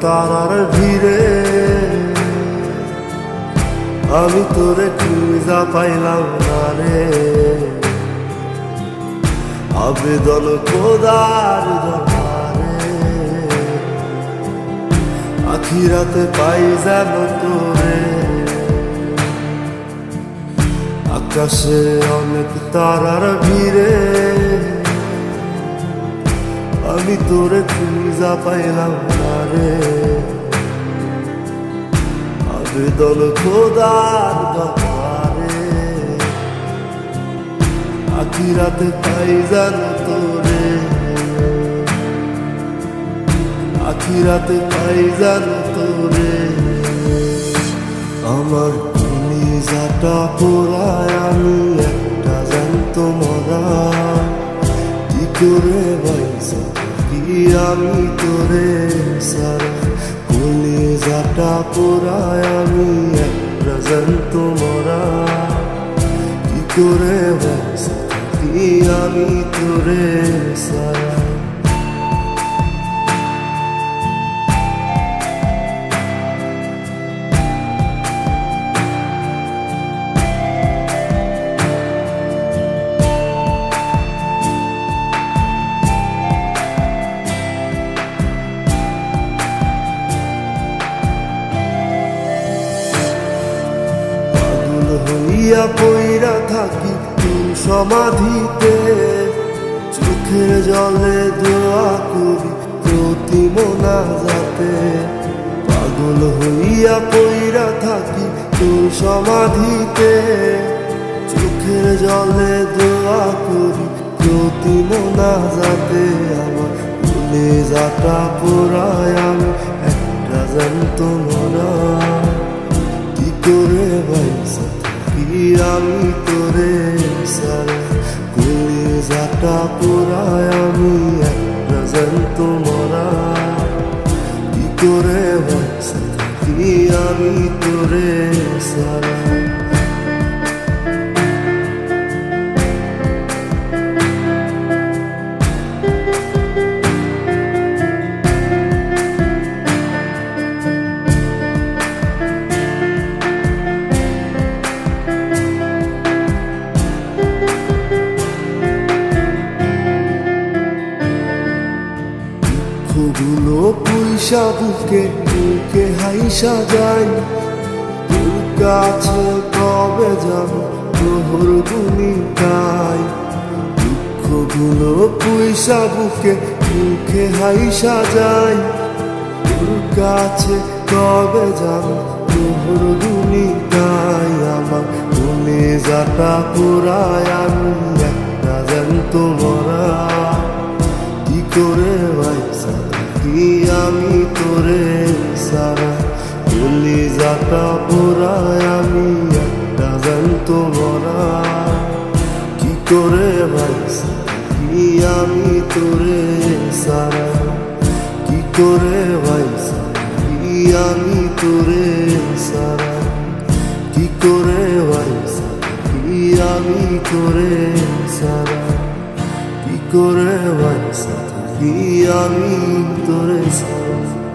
তারার ভিড়ে আমি তোরে খুঁজা পাইলাম না রে। আবেদন খোদার দরবারে আখিরাতে পাই যেন তোরে। আকাশে অনেক তারার ভিড়ে আমি তোরে খুঁজা পাইলাম না রে। আবেদন খোদার দরবারে আখিরাতে পাই যেন তোরে। আখিরাতে পাই যেন তোরে। আমার কলিজাটা পোড়ায় আমি একটা জ্যান্ত মরা। কি করে বাইসা কি আমি তোরে সারা। কলিজাটা পোড়ায় আমি একটা জ্যান্ত মরা। কি করে বাইসা কি আমি তোরে সারা। হইয়া পইরা থাকি তুই সমাধিতে। চোখের জলে দোয়া করি প্রতি মোনাজাতে। পাগল হইয়া পইরা থাকি তুই সমাধিতে। চোখের জলে দোয়া করি প্রতি মোনাজাতে। আমার কলিজাটা পোড়ায় আমি একটা জ্যান্ত মরা। কি করে বাইসা কি আমি তোরে সারা। কলিজাটা পোড়ায় আমি একটা জ্যান্ত মরা। কি করে বাইসা কি আমি তোরে সারা। গুলো পুইসা বুকে বুকে হাইসা যাই। তোর কাছে কবে যাব তোর গুণিতাই। দুঃখগুলো পুইসা বুকে বুকে হাইসা যাই। তোর কাছে কবে যাব তোর গুণিতাই। আমার কলিজাটা পোড়ায় আমি একটা জ্যান্ত মরা। কি করে বাইসা কি আমি তোরে সারা। কলিজাটা পোড়ায় আমি একটা জ্যান্ত মরা। কি করে বাইসা কি আমি তোরে সারা। কি করে বাইসা কি আমি তোরে সারা। কি করে বাইসা কি আমি তোরে সারা। কি করে বাইসা কি আমি তোরে সারা।